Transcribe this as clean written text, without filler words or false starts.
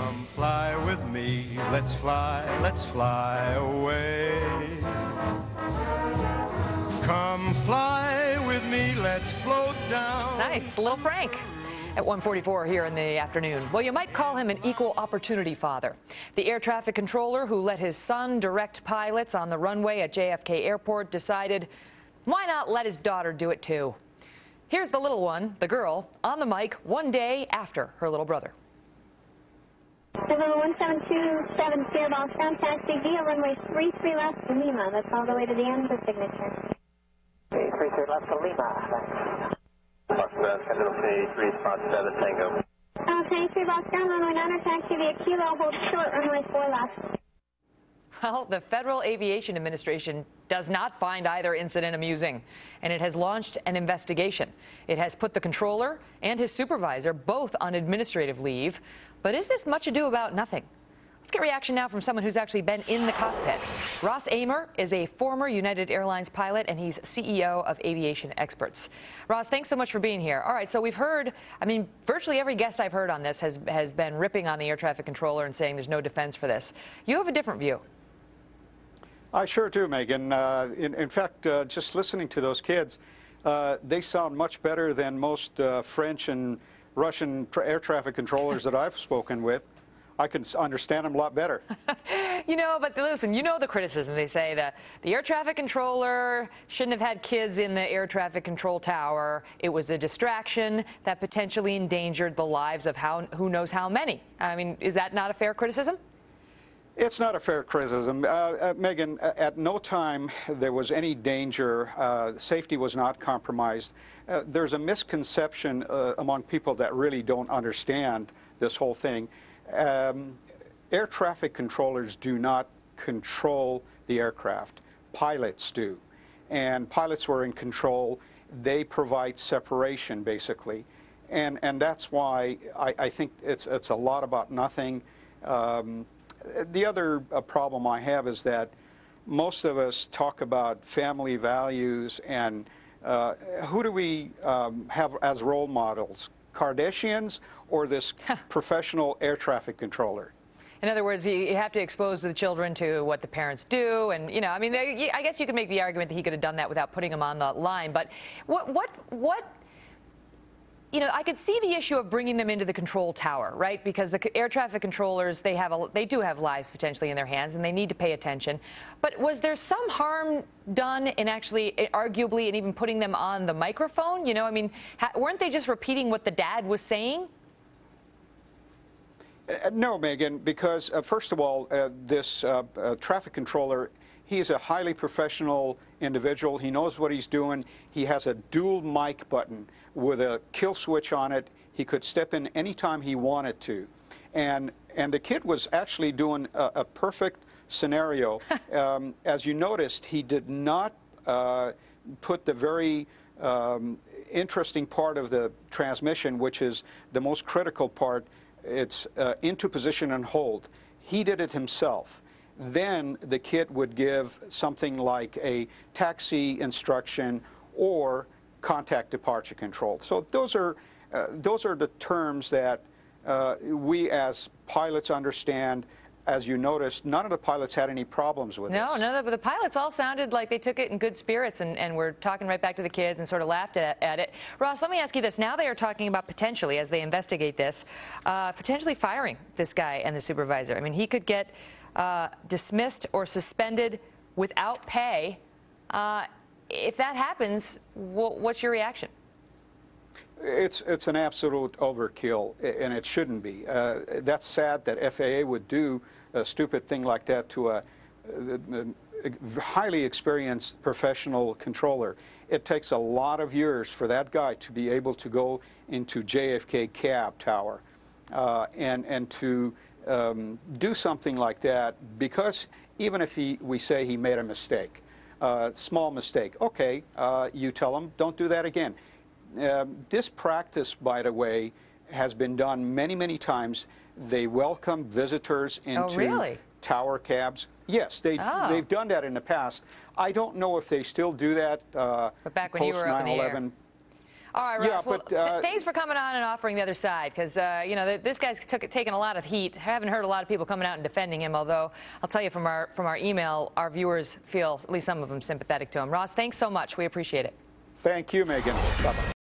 Come fly with me, let's fly away. Come fly with me, let's float down. Nice, little Frank. At 1:44 here in the afternoon. Well, you might call him an equal opportunity father. The air traffic controller who let his son direct pilots on the runway at JFK Airport decided, why not let his daughter do it too? Here's the little one, the girl, on the mic one day after her little brother. November 17270, Ball, ground taxi via runway 33 left to Lima. That's all the way to the end for signature. 33 left to Lima, thanks. Capital 3 spot 7 Tango. 23 Ball, ground runway 9 taxi via Kilo, hold short, runway 4 left. Well, the Federal Aviation Administration does not find either incident amusing, and it has launched an investigation. It has put the controller and his supervisor both on administrative leave. But is this much ado about nothing? Let's get reaction now from someone who's actually been in the cockpit. Ross Amer is a former United Airlines pilot, and he's CEO of Aviation Experts. Ross, thanks so much for being here. All right, so we've heard, I mean, virtually every guest I've heard on this has been ripping on the air traffic controller and saying there's no defense for this. You have a different view. I sure do, Megan. In fact, just listening to those kids, they sound much better than most French and Russian air traffic controllers that I've spoken with. I can understand them a lot better. You know, but listen, you know the criticism. They say that the air traffic controller shouldn't have had kids in the air traffic control tower. It was a distraction that potentially endangered the lives of who knows how many. I mean, is that not a fair criticism? It's not a fair criticism. Megan, at no time there was any danger. Safety was not compromised. There's a misconception among people that really don't understand this whole thing. Air traffic controllers do not control the aircraft. Pilots do. And pilots were in control. They provide separation, basically. And that's why I think it's a lot about nothing. The other problem I have is that most of us talk about family values and who do we have as role models? Kardashians or this professional air traffic controller? In other words, you have to expose the children to what the parents do, and you know, I mean, I guess you could make the argument that he could have done that without putting them on the line. But what? You know, I could see the issue of bringing them into the control tower, right? Because the air traffic controllers, they do have lives potentially in their hands, and they need to pay attention. But was there some harm done in actually, arguably, in even putting them on the microphone? You know, I mean, weren't they just repeating what the dad was saying? No, Megan, because first of all, this traffic controller, he is a highly professional individual. He knows what he's doing. He has a dual mic button with a kill switch on it. He could step in anytime he wanted to. And the kid was actually doing a perfect scenario. As you noticed, he did not put the very interesting part of the transmission, which is the most critical part. It's into position and hold. He did it himself. Then the kit would give something like a taxi instruction or contact departure control. So those are the terms that we as pilots understand. As you noticed, none of the pilots had any problems with this. No, but the pilots all sounded like they took it in good spirits and were talking right back to the kids and sort of laughed at it. Ross, let me ask you this. Now they are talking about potentially, as they investigate this, potentially firing this guy and the supervisor. I mean, he could get dismissed or suspended without pay. If that happens, what's your reaction? It's an absolute overkill, and it shouldn't be. That's sad that FAA would do a stupid thing like that to a highly experienced professional controller. It takes a lot of years for that guy to be able to go into JFK cab tower and to do something like that, because even if we say he made a mistake, small mistake, okay, you tell him, don't do that again. This practice, by the way, has been done many, many times. They welcome visitors into tower cabs. Yes, they've done that in the past. I don't know if they still do that but back when you were up in the air. All right, Ross. Yeah, well, thanks for coming on and offering the other side, because you know, this guy's taken a lot of heat. I haven't heard a lot of people coming out and defending him, although I'll tell you from our email, our viewers feel, at least some of them, sympathetic to him. Ross, thanks so much. We appreciate it. Thank you, Megan. Bye-bye.